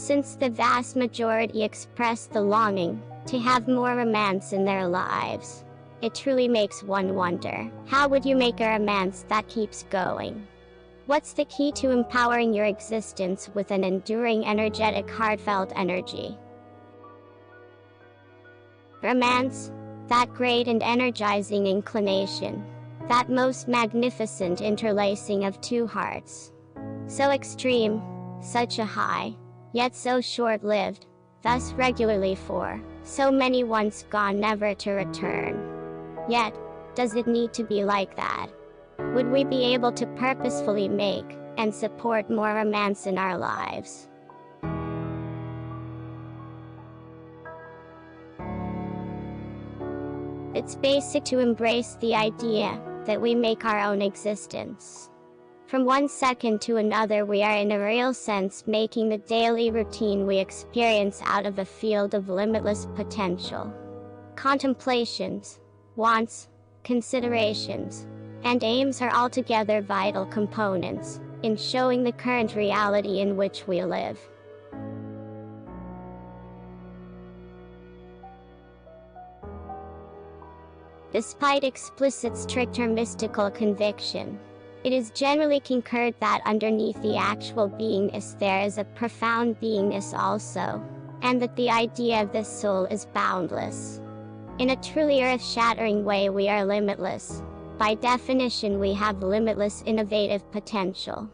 since the vast majority express the longing to have more romance in their lives. It truly makes one wonder, how would you make a romance that keeps going? What's the key to empowering your existence with an enduring, energetic, heartfelt energy? Romance, that great and energizing inclination, that most magnificent interlacing of two hearts. So extreme, such a high, yet so short-lived, thus regularly for so many once gone never to return. Yet, does it need to be like that? Would we be able to purposefully make and support more romance in our lives? It's basic to embrace the idea that we make our own existence. From one second to another, we are in a real sense making the daily routine we experience out of a field of limitless potential. Contemplations, wants, considerations, and aims are altogether vital components in showing the current reality in which we live. Despite explicit, strict, or mystical conviction, it is generally concurred that underneath the actual beingness there is a profound beingness also, and that the idea of this soul is boundless. In a truly earth-shattering way, we are limitless. By definition, we have limitless innovative potential.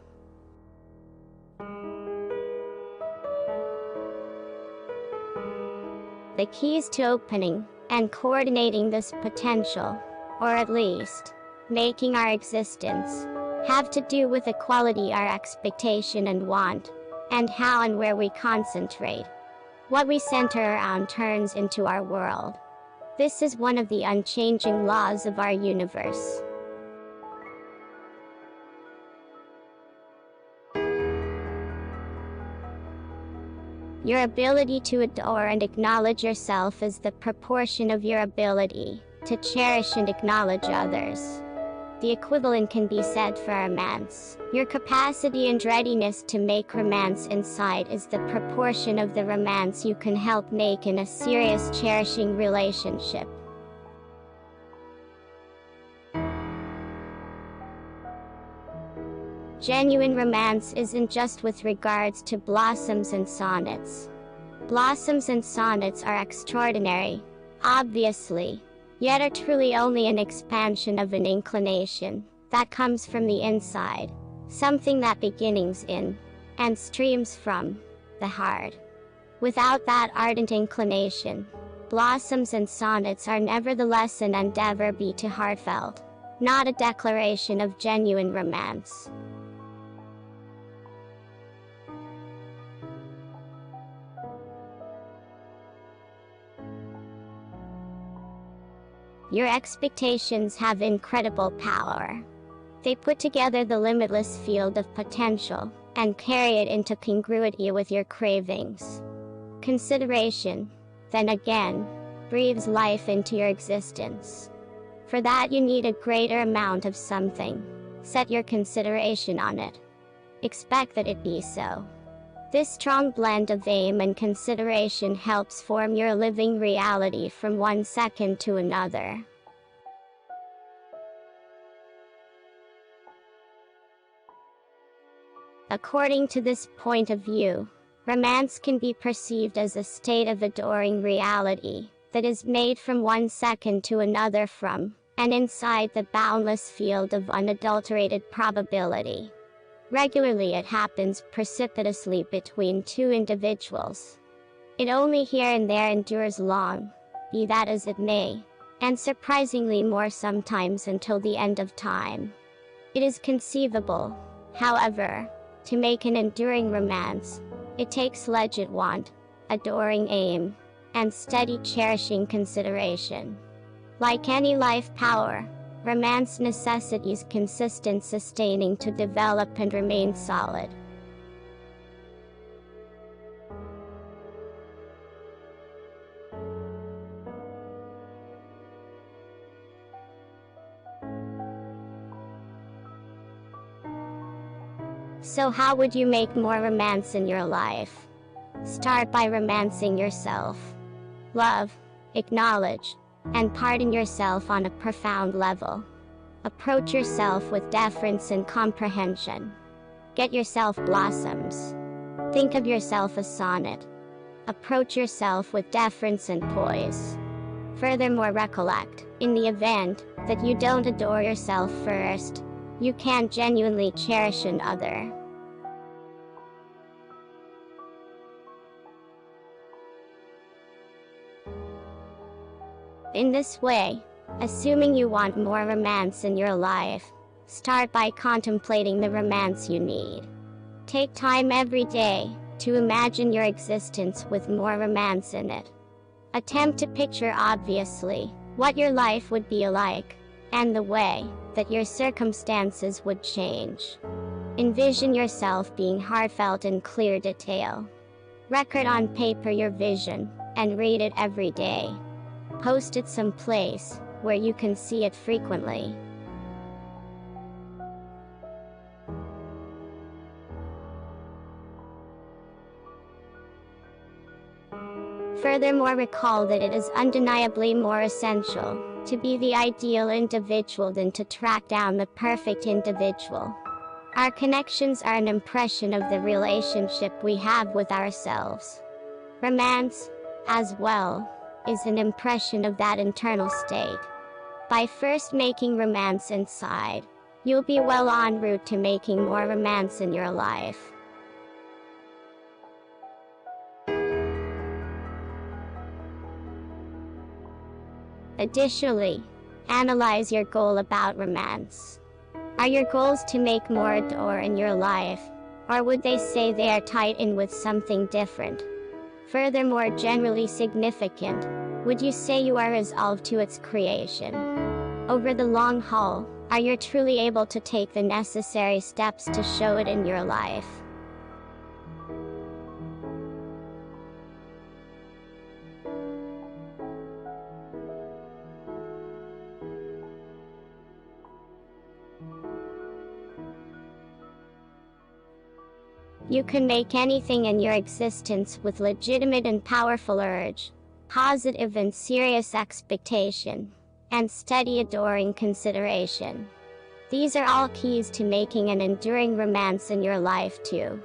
The keys to opening and coordinating this potential, or at least making our existence, have to do with the quality, our expectation and want, and how and where we concentrate. What we center around turns into our world. This is one of the unchanging laws of our universe. Your ability to adore and acknowledge yourself is the proportion of your ability to cherish and acknowledge others. The equivalent can be said for romance. Your capacity and readiness to make romance inside is the proportion of the romance you can help make in a serious, cherishing relationship. Genuine romance isn't just with regards to blossoms and sonnets. Blossoms and sonnets are extraordinary, obviously, yet are truly only an expansion of an inclination that comes from the inside, something that begins in and streams from the heart. Without that ardent inclination, blossoms and sonnets are nevertheless an endeavor be to heartfelt, not a declaration of genuine romance. Your expectations have incredible power. They put together the limitless field of potential and carry it into congruity with your cravings. Consideration, then again, breathes life into your existence. For that you need a greater amount of something. Set your consideration on it. Expect that it be so. This strong blend of aim and consideration helps form your living reality from one second to another. According to this point of view, romance can be perceived as a state of adoring reality that is made from one second to another from and inside the boundless field of unadulterated probability. Regularly it happens precipitously between two individuals. It only here and there endures long, be that as it may, and surprisingly more sometimes until the end of time. It is conceivable, however, to make an enduring romance, it takes legit want, adoring aim, and steady cherishing consideration. Like any life power, romance necessitates consistent sustaining to develop and remain solid. So how would you make more romance in your life? Start by romancing yourself. Love, acknowledge, and pardon yourself on a profound level. Approach yourself with deference and comprehension. Get yourself blossoms. Think of yourself a sonnet. Approach yourself with deference and poise. Furthermore, recollect, in the event that you don't adore yourself first, you can't genuinely cherish another. In this way, assuming you want more romance in your life, start by contemplating the romance you need. Take time every day to imagine your existence with more romance in it. Attempt to picture obviously what your life would be like, and the way that your circumstances would change. Envision yourself being heartfelt in clear detail. Record on paper your vision, and read it every day. Post it someplace where you can see it frequently. Furthermore, recall that it is undeniably more essential to be the ideal individual than to track down the perfect individual. Our connections are an impression of the relationship we have with ourselves. Romance, as well, is an impression of that internal state. By first making romance inside, you'll be well en route to making more romance in your life. Additionally, analyze your goal about romance. Are your goals to make more adore in your life, or would they say they are tied in with something different? Furthermore, generally significant, would you say you are resolved to its creation? Over the long haul, are you truly able to take the necessary steps to show it in your life? You can make anything in your existence with legitimate and powerful urge, positive and serious expectation, and steady adoring consideration. These are all keys to making an enduring romance in your life too.